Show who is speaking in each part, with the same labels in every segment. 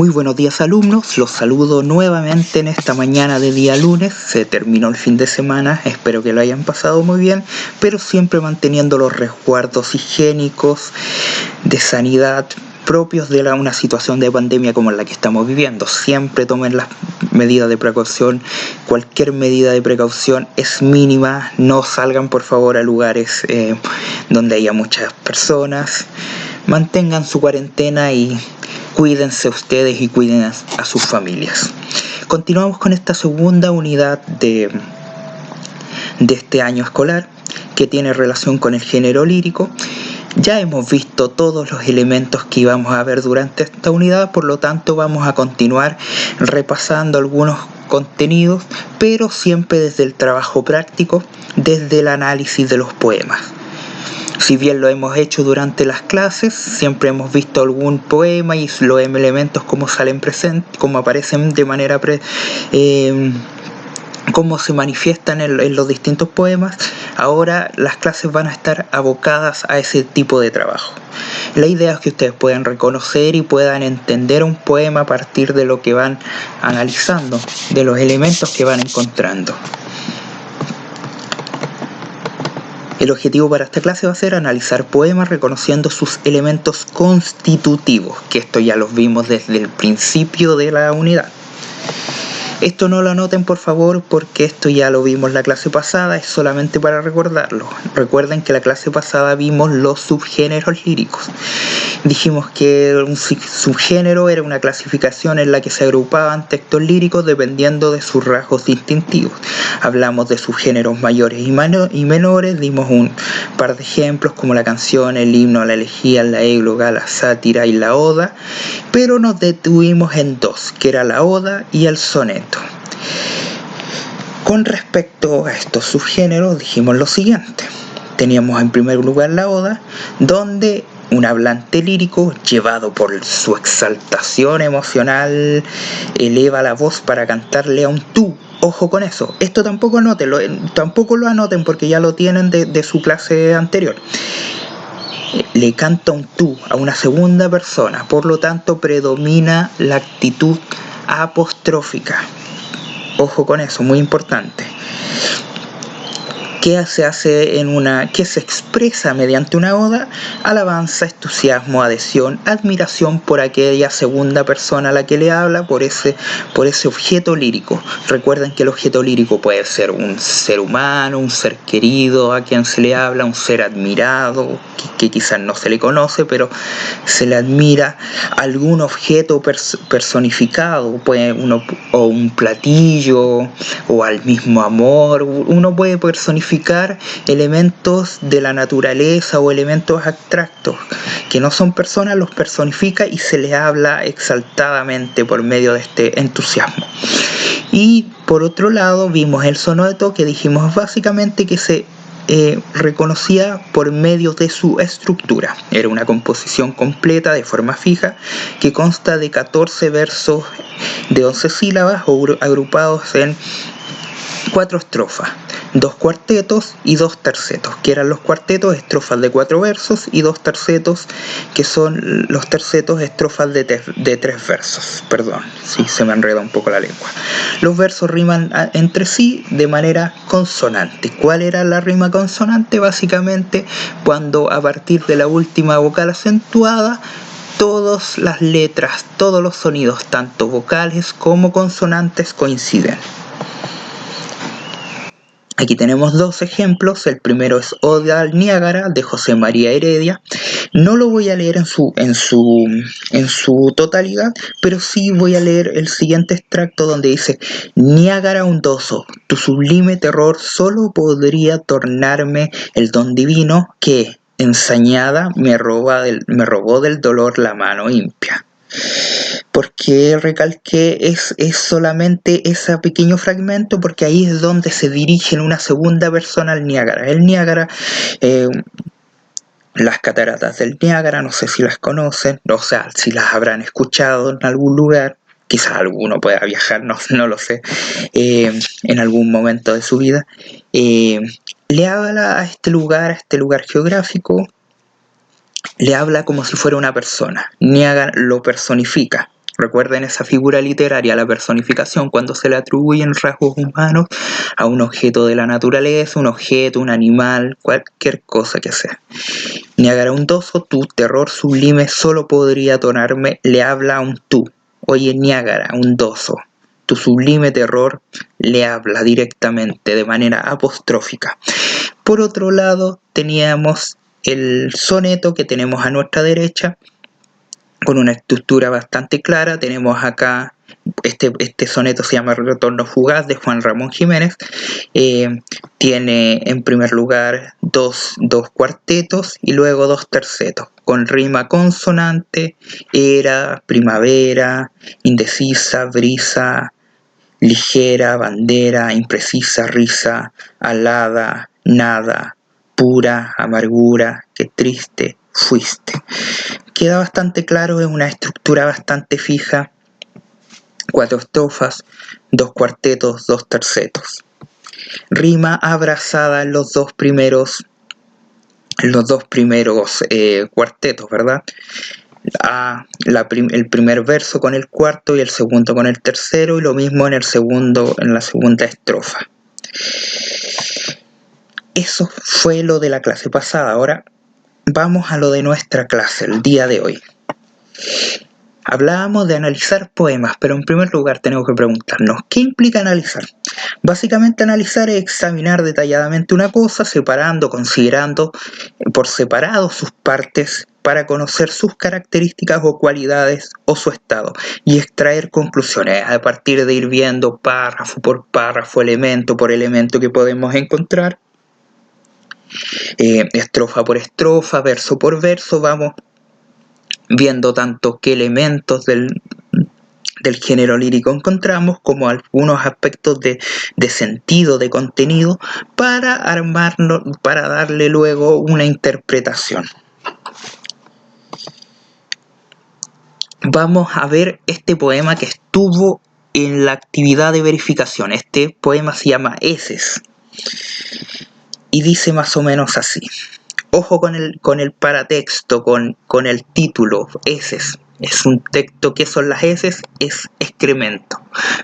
Speaker 1: Muy buenos días, alumnos, los saludo nuevamente en esta mañana de día lunes. Se terminó el fin de semana, espero que lo hayan pasado muy bien, pero siempre manteniendo los resguardos higiénicos de sanidad propios de una situación de pandemia como la que estamos viviendo. Siempre tomen las medidas de precaución, cualquier medida de precaución es mínima. No salgan por favor a lugares donde haya muchas personas, mantengan su cuarentena y cuídense ustedes y cuiden a sus familias. Continuamos con esta segunda unidad de este año escolar que tiene relación con el género lírico. Ya hemos visto todos los elementos que íbamos a ver durante esta unidad, por lo tanto vamos a continuar repasando algunos contenidos, pero siempre desde el trabajo práctico, desde el análisis de los poemas. Si bien lo hemos hecho durante las clases, siempre hemos visto algún poema y los elementos como salen presentes, como aparecen de manera cómo se manifiestan en los distintos poemas. Ahora las clases van a estar abocadas a ese tipo de trabajo. La idea es que ustedes puedan reconocer y puedan entender un poema a partir de lo que van analizando, de los elementos que van encontrando. El objetivo para esta clase va a ser analizar poemas reconociendo sus elementos constitutivos, que esto ya los vimos desde el principio de la unidad. Esto no lo anoten por favor porque esto ya lo vimos la clase pasada, es solamente para recordarlo. Recuerden que la clase pasada vimos los subgéneros líricos. Dijimos que un subgénero era una clasificación en la que se agrupaban textos líricos dependiendo de sus rasgos distintivos. Hablamos de subgéneros mayores y menores, dimos un par de ejemplos como la canción, el himno, la elegía, la égloga, la sátira y la oda, pero nos detuvimos en dos, que era la oda y el soneto. Con respecto a estos subgéneros dijimos lo siguiente. Teníamos en primer lugar la oda, donde un hablante lírico, llevado por su exaltación emocional, eleva la voz para cantarle a un tú. Ojo con eso, esto tampoco lo anoten porque ya lo tienen de su clase anterior. Le canta un tú a una segunda persona, por lo tanto predomina la actitud apostrófica. Ojo con eso, muy importante. ¿Qué se hace qué se expresa mediante una oda? Alabanza, entusiasmo, adhesión, admiración por aquella segunda persona a la que le habla, por ese objeto lírico. Recuerden que el objeto lírico puede ser un ser humano, un ser querido a quien se le habla, un ser admirado, que quizás no se le conoce, pero se le admira, algún objeto personificado, o un platillo, o al mismo amor. Uno puede personificar elementos de la naturaleza o elementos abstractos que no son personas, los personifica y se les habla exaltadamente por medio de este entusiasmo. Y por otro lado vimos el soneto, que dijimos básicamente que se reconocía por medio de su estructura. Era una composición completa de forma fija que consta de 14 versos de 11 sílabas agrupados en 4 estrofas, 2 cuartetos y 2 tercetos, que eran los cuartetos estrofas de 4 versos y 2 tercetos, que son los tercetos estrofas de 3 versos. Perdón, sí, se me enreda un poco la lengua. Los versos riman entre sí de manera consonante. ¿Cuál era la rima consonante? Básicamente cuando a partir de la última vocal acentuada todas las letras, todos los sonidos, tanto vocales como consonantes, coinciden. Aquí tenemos 2 ejemplos. El primero es Oda al Niágara de José María Heredia. No lo voy a leer en su totalidad, pero sí voy a leer el siguiente extracto donde dice: Niágara ondoso, tu sublime terror solo podría tornarme el don divino que, ensañada, me robó del dolor la mano impia. Porque recalqué es solamente ese pequeño fragmento, porque ahí es donde se dirige en una segunda persona al Niágara. El Niágara, las cataratas del Niágara, no sé si las conocen, o sea, si las habrán escuchado en algún lugar, quizás alguno pueda viajar, no lo sé, en algún momento de su vida. Le habla a este lugar geográfico, le habla como si fuera una persona. Niágara lo personifica. Recuerden esa figura literaria, la personificación, cuando se le atribuyen rasgos humanos a un objeto de la naturaleza, un objeto, un animal, cualquier cosa que sea. Niágara hundoso, tu terror sublime solo podría tornarme, le habla a un tú. Oye, Niágara hundoso, tu sublime terror le habla directamente, de manera apostrófica. Por otro lado, teníamos el soneto que tenemos a nuestra derecha, con una estructura bastante clara. Tenemos acá, este soneto se llama Retorno Fugaz, de Juan Ramón Jiménez. Tiene en primer lugar dos cuartetos y luego dos tercetos, con rima consonante: era, primavera, indecisa, brisa, ligera, bandera, imprecisa, risa, alada, nada, pura, amargura, qué triste fuiste. Queda bastante claro, es una estructura bastante fija: 4 estrofas, 2 cuartetos, 2 tercetos. Rima abrazada en los dos primeros cuartetos, ¿verdad? El primer verso con el cuarto y el segundo con el tercero, y lo mismo en la segunda estrofa. Eso fue lo de la clase pasada. Ahora vamos a lo de nuestra clase el día de hoy. Hablábamos de analizar poemas, pero en primer lugar tenemos que preguntarnos, ¿qué implica analizar? Básicamente analizar es examinar detalladamente una cosa, separando, considerando por separado sus partes para conocer sus características o cualidades o su estado, y extraer conclusiones a partir de ir viendo párrafo por párrafo, elemento por elemento que podemos encontrar, estrofa por estrofa, verso por verso. Vamos viendo tanto qué elementos del género lírico encontramos, como algunos aspectos de sentido, de contenido, para armarnos, para darle luego una interpretación. Vamos a ver este poema que estuvo en la actividad de verificación. Este poema se llama Heces y dice más o menos así. Ojo con el paratexto, con el título, heces. Es un texto. ¿Qué son las heces? Es excremento.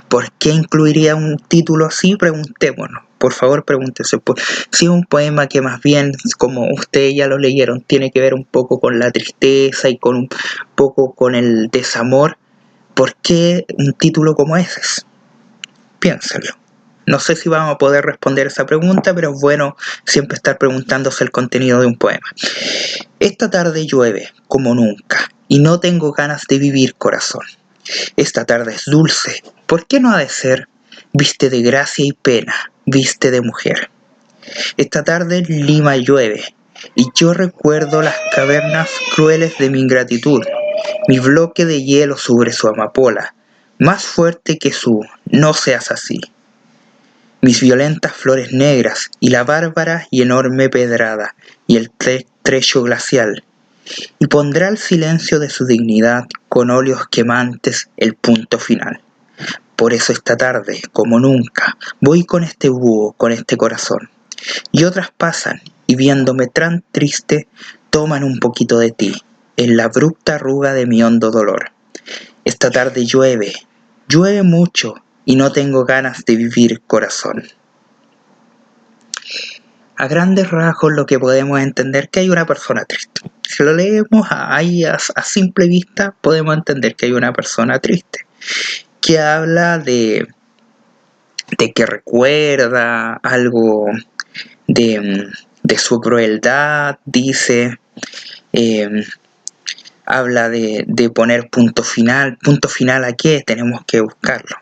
Speaker 1: ¿Por qué incluiría un título así? Preguntémonos. Por favor, pregúntense. Si es un poema que más bien, como ustedes ya lo leyeron, tiene que ver un poco con la tristeza y con un poco con el desamor, ¿por qué un título como heces? Piénsenlo. No sé si vamos a poder responder esa pregunta, pero es bueno siempre estar preguntándose el contenido de un poema. Esta tarde llueve como nunca y no tengo ganas de vivir, corazón. Esta tarde es dulce, ¿por qué no ha de ser? Viste de gracia y pena, viste de mujer. Esta tarde en Lima llueve y yo recuerdo las cavernas crueles de mi ingratitud, mi bloque de hielo sobre su amapola, más fuerte que su no seas así. Mis violentas flores negras y la bárbara y enorme pedrada y el trecho glacial, y pondrá el silencio de su dignidad con óleos quemantes el punto final. Por eso esta tarde, como nunca, voy con este búho, con este corazón, y otras pasan y viéndome tan triste toman un poquito de ti en la abrupta arruga de mi hondo dolor. Esta tarde llueve, llueve mucho, y no tengo ganas de vivir, corazón. A grandes rasgos lo que podemos entender es que hay una persona triste. Si lo leemos ahí a simple vista, podemos entender que hay una persona triste, que habla de que recuerda algo de su crueldad, dice, habla de poner punto final. ¿Punto final a qué? Tenemos que buscarlo.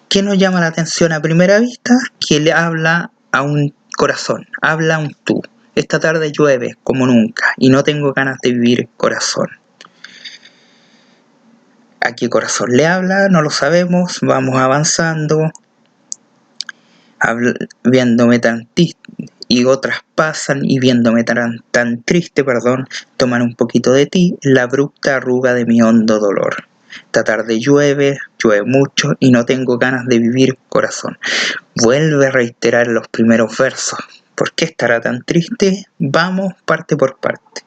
Speaker 1: ¿Qué nos llama la atención a primera vista? Que le habla a un corazón, habla a un tú. Esta tarde llueve como nunca y no tengo ganas de vivir, corazón. ¿A qué corazón le habla? No lo sabemos, vamos avanzando. Viéndome tan triste, y otras pasan y viéndome tan triste, toman un poquito de ti, la abrupta arruga de mi hondo dolor. Esta tarde llueve, llueve mucho y no tengo ganas de vivir, corazón. Vuelve a reiterar los primeros versos. ¿Por qué estará tan triste? Vamos parte por parte.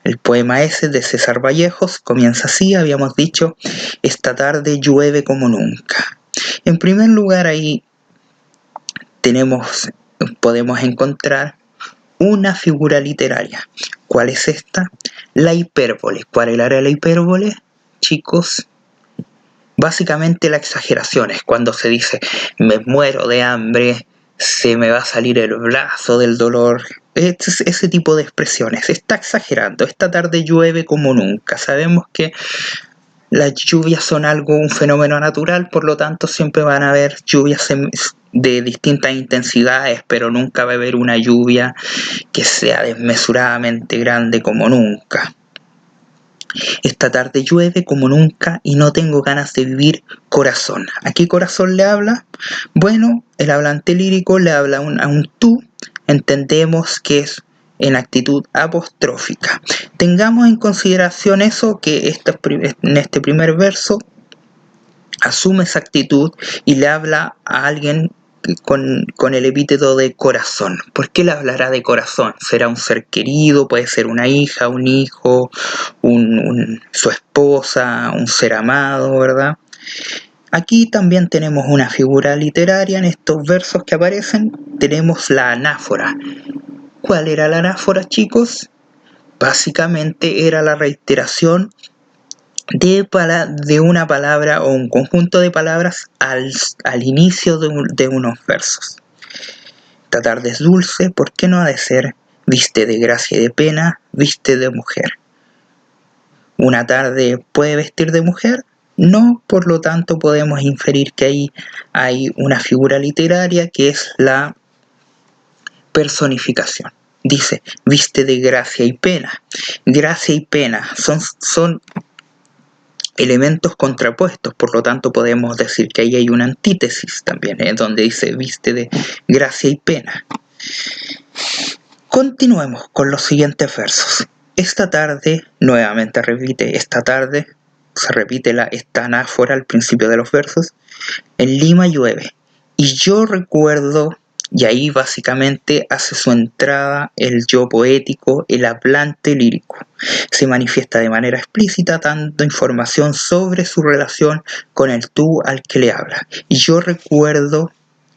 Speaker 1: El poema ese de César Vallejos comienza así, habíamos dicho: esta tarde llueve como nunca. En primer lugar, ahí podemos encontrar una figura literaria. ¿Cuál es esta? La hipérbole. ¿Cuál era la hipérbole, chicos? Básicamente la exageración es cuando se dice: me muero de hambre, se me va a salir el brazo del dolor. Ese tipo de expresiones. Está exagerando. Esta tarde llueve como nunca. Sabemos que las lluvias son un fenómeno natural, por lo tanto siempre van a haber lluvias de distintas intensidades, pero nunca va a haber una lluvia que sea desmesuradamente grande como nunca. Esta tarde llueve como nunca y no tengo ganas de vivir, corazón. ¿A qué corazón le habla? Bueno, el hablante lírico le habla a un tú. Entendemos que es en actitud apostrófica. Tengamos en consideración eso, que en este primer verso asume esa actitud y le habla a alguien con el epíteto de corazón. ¿Por qué le hablará de corazón? ¿Será un ser querido? ¿Puede ser una hija, un hijo, su esposa, un ser amado, verdad? Aquí también tenemos una figura literaria. En estos versos que aparecen tenemos la anáfora. ¿Cuál era la anáfora, chicos? Básicamente era la reiteración de una palabra o un conjunto de palabras al inicio de unos versos. Esta tarde es dulce, ¿por qué no ha de ser? Viste de gracia y de pena, viste de mujer. ¿Una tarde puede vestir de mujer? No, por lo tanto podemos inferir que ahí hay una figura literaria que es la personificación. Dice, viste de gracia y pena. Gracia y pena son elementos contrapuestos, por lo tanto podemos decir que ahí hay una antítesis también, donde dice viste de gracia y pena. Continuemos con los siguientes versos. Esta tarde, nuevamente repite, esta tarde, se repite esta anáfora al principio de los versos. En Lima llueve, y yo recuerdo. Y ahí básicamente hace su entrada el yo poético, el hablante lírico. Se manifiesta de manera explícita dando información sobre su relación con el tú al que le habla. Y yo recuerdo,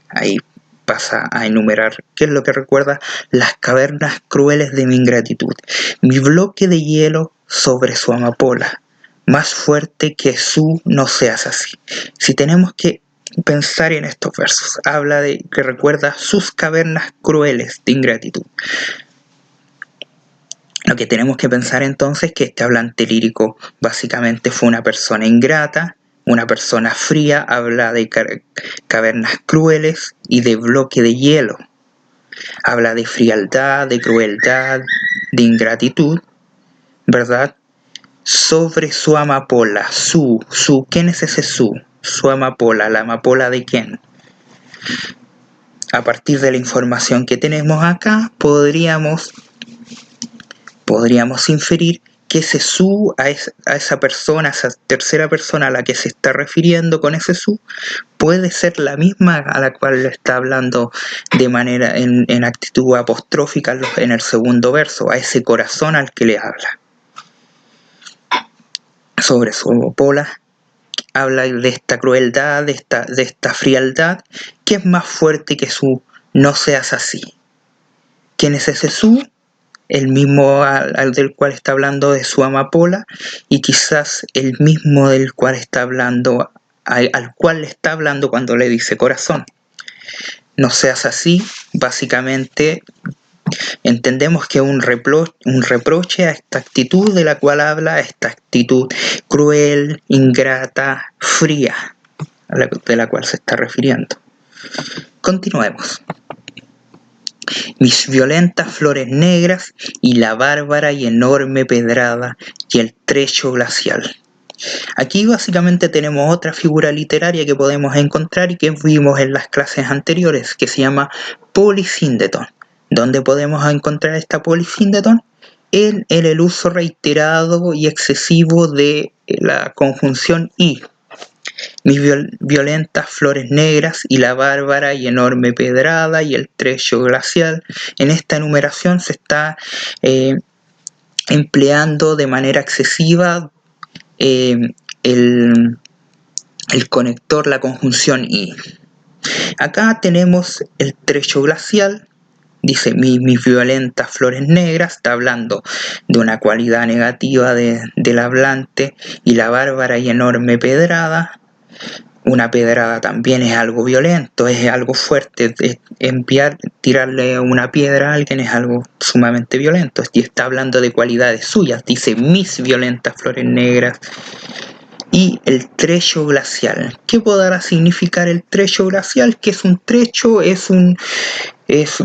Speaker 1: ahí pasa a enumerar qué es lo que recuerda: las cavernas crueles de mi ingratitud, mi bloque de hielo sobre su amapola, más fuerte que su no seas así. Si tenemos que pensar en estos versos, habla de que recuerda sus cavernas crueles de ingratitud. Lo que tenemos que pensar entonces es que este hablante lírico básicamente fue una persona ingrata, una persona fría. Habla de cavernas crueles y de bloque de hielo. Habla de frialdad, de crueldad, de ingratitud, ¿verdad? Sobre su amapola, ¿quién es ese su? Su amapola, ¿la amapola de quién? A partir de la información que tenemos acá, podríamos inferir que ese su, a esa persona, a esa tercera persona a la que se está refiriendo con ese su, puede ser la misma a la cual le está hablando de manera en actitud apostrófica en el segundo verso, a ese corazón al que le habla. Sobre su amapola habla de esta crueldad, de esta frialdad, que es más fuerte que su no seas así. ¿Quién es ese su? El mismo al del cual está hablando de su amapola, y quizás el mismo del cual está hablando, al cual le está hablando cuando le dice corazón. No seas así, básicamente entendemos que un reproche a esta actitud de la cual habla, a esta actitud cruel, ingrata, fría, de la cual se está refiriendo. Continuemos. Mis violentas flores negras y la bárbara y enorme pedrada y el trecho glacial. Aquí básicamente tenemos otra figura literaria que podemos encontrar y que vimos en las clases anteriores, que se llama polisíndeton. ¿Dónde podemos encontrar esta polisíndeton? En el uso reiterado y excesivo de la conjunción y. Mis violentas flores negras y la bárbara y enorme pedrada y el trecho glacial. En esta enumeración se está empleando de manera excesiva el conector, la conjunción y. Acá tenemos el trecho glacial. Dice, mis violentas flores negras, está hablando de una cualidad negativa del hablante, y la bárbara y enorme pedrada. Una pedrada también es algo violento, es algo fuerte. Tirarle una piedra a alguien es algo sumamente violento. Y está hablando de cualidades suyas. Dice, mis violentas flores negras. Y el trecho glacial. ¿Qué podrá significar el trecho glacial? ¿Qué es un trecho? Es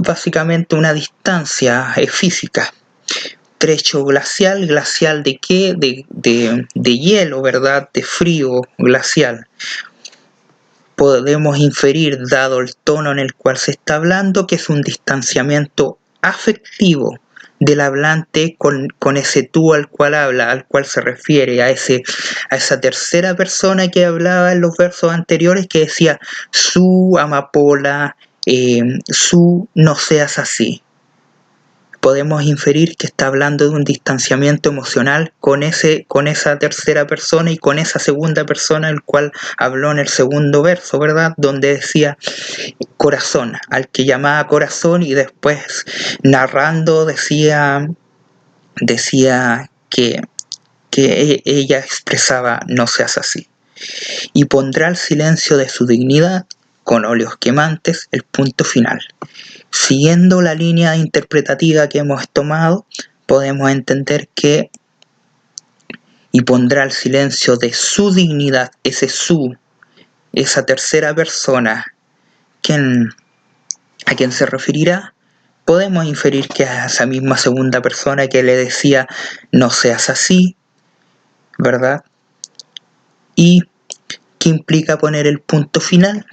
Speaker 1: básicamente una distancia física. Trecho glacial, ¿glacial de qué? De hielo, ¿verdad? De frío glacial. Podemos inferir, dado el tono en el cual se está hablando, que es un distanciamiento afectivo del hablante con ese tú al cual habla, al cual se refiere, a esa tercera persona que hablaba en los versos anteriores, que decía, su amapola, su no seas así. Podemos inferir que está hablando de un distanciamiento emocional con esa tercera persona y con esa segunda persona, el cual habló en el segundo verso, ¿verdad? Donde decía corazón, al que llamaba corazón, y después narrando decía que ella expresaba no seas así. Y pondrá el silencio de su dignidad con óleos quemantes el punto final. Siguiendo la línea interpretativa que hemos tomado, podemos entender que y pondrá el silencio de su dignidad, esa tercera persona, a quien se referirá, podemos inferir que es esa misma segunda persona que le decía no seas así, ¿verdad? Y ¿qué implica poner el punto final?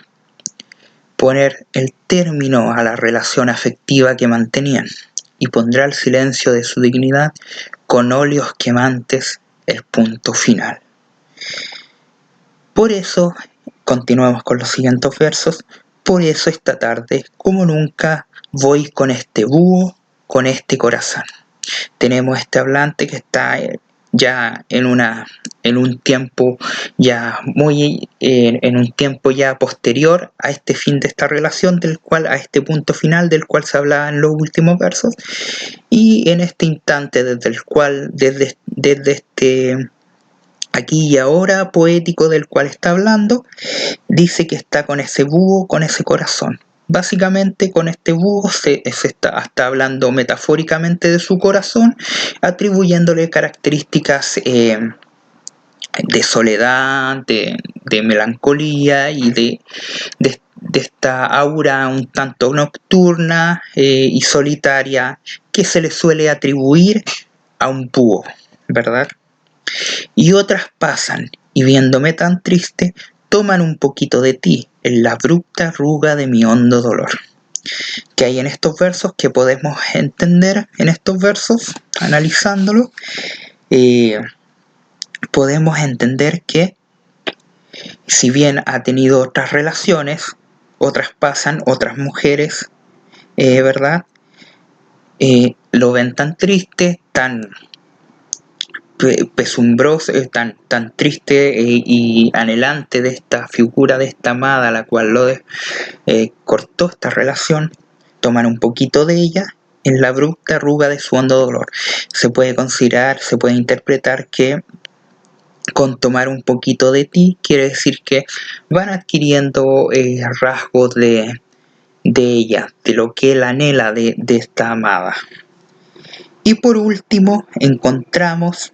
Speaker 1: Poner el término a la relación afectiva que mantenían, y pondrá el silencio de su dignidad con óleos quemantes el punto final. Por eso, continuamos con los siguientes versos, por eso esta tarde, como nunca, voy con este búho, con este corazón. Tenemos este hablante que está ya en un tiempo ya posterior a este fin de esta relación, a este punto final del cual se hablaba en los últimos versos, y en este instante desde este aquí y ahora poético del cual está hablando, dice que está con ese búho, con ese corazón. Básicamente con este búho se está hablando metafóricamente de su corazón, atribuyéndole características de soledad, de melancolía y de esta aura un tanto nocturna y solitaria que se le suele atribuir a un búho, ¿verdad? Y otras pasan, y viéndome tan triste, toman un poquito de ti en la abrupta arruga de mi hondo dolor. Que hay en estos versos que podemos entender, en estos versos, analizándolo, podemos entender que si bien ha tenido otras relaciones, otras pasan, otras mujeres, ¿verdad? Lo ven tan triste, tan pesumbroso, tan triste y anhelante de esta figura de esta amada a la cual lo cortó esta relación, toman un poquito de ella en la abrupta arruga de su hondo dolor. Se puede considerar, se puede interpretar que con tomar un poquito de ti quiere decir que van adquiriendo rasgos de ella, de lo que él anhela de esta amada. Y por último encontramos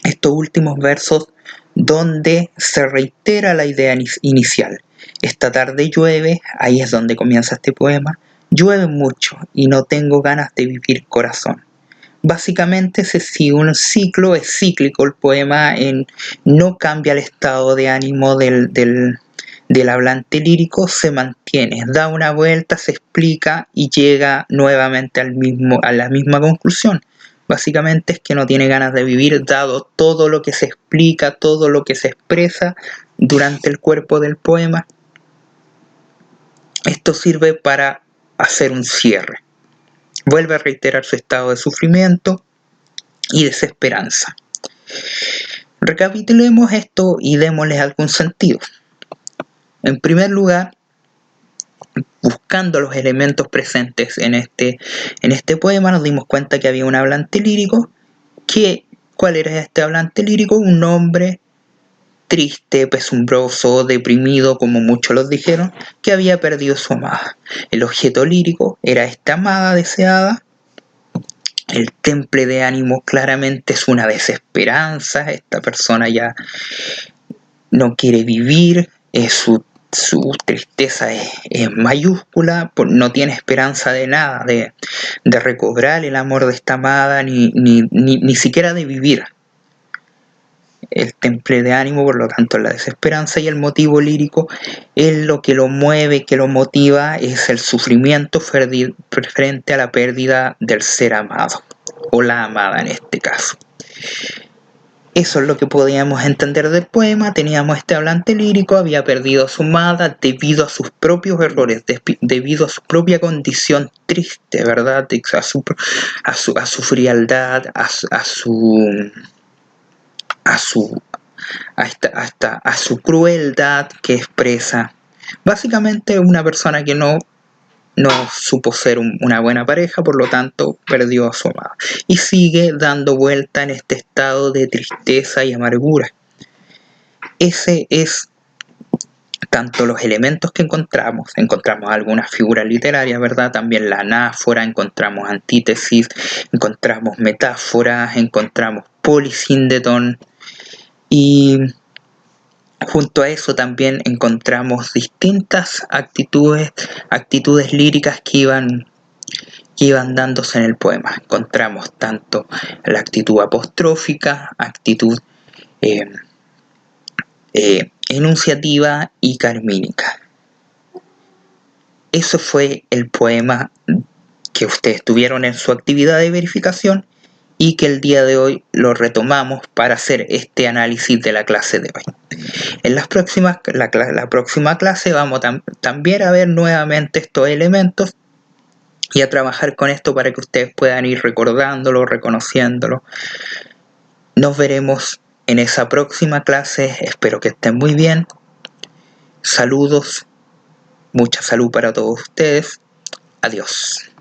Speaker 1: estos últimos versos donde se reitera la idea inicial. Esta tarde llueve, ahí es donde comienza este poema. Llueve mucho y no tengo ganas de vivir, corazón. Básicamente se sigue un ciclo, es cíclico el poema, no cambia el estado de ánimo del hablante lírico, se mantiene, da una vuelta, se explica y llega nuevamente a la misma conclusión. Básicamente es que no tiene ganas de vivir, dado todo lo que se explica, todo lo que se expresa durante el cuerpo del poema. Esto sirve para hacer un cierre. Vuelve a reiterar su estado de sufrimiento y desesperanza. Recapitulemos esto y démosles algún sentido. En primer lugar, buscando los elementos presentes en este poema, nos dimos cuenta que había un hablante lírico. ¿Cuál era este hablante lírico? Un hombre triste, pesumbroso, deprimido, como muchos los dijeron, que había perdido su amada. El objeto lírico era esta amada deseada. El temple de ánimo claramente es una desesperanza. Esta persona ya no quiere vivir, su tristeza es mayúscula, no tiene esperanza de nada, de recobrar el amor de esta amada, ni siquiera de vivir. El temple de ánimo, por lo tanto, es la desesperanza, y el motivo lírico es lo que lo mueve, que lo motiva, es el sufrimiento frente a la pérdida del ser amado, o la amada en este caso. Eso es lo que podíamos entender del poema. Teníamos este hablante lírico, había perdido a su amada debido a sus propios errores, debido a su propia condición triste, ¿verdad? A su frialdad, a su crueldad que expresa. Básicamente una persona que no supo ser una buena pareja, por lo tanto perdió a su amada y sigue dando vuelta en este estado de tristeza y amargura. Ese es tanto los elementos que encontramos algunas figuras literarias, ¿verdad? También la anáfora, encontramos antítesis, encontramos metáforas, encontramos polisíndeton, y junto a eso también encontramos distintas actitudes líricas que iban dándose en el poema. Encontramos tanto la actitud apostrófica, actitud enunciativa y carmínica. Eso fue el poema que ustedes tuvieron en su actividad de verificación y que el día de hoy lo retomamos para hacer este análisis de la clase de hoy. En la próxima clase vamos también a ver nuevamente estos elementos y a trabajar con esto para que ustedes puedan ir recordándolo, reconociéndolo. Nos veremos en esa próxima clase. Espero que estén muy bien. Saludos, mucha salud para todos ustedes. Adiós.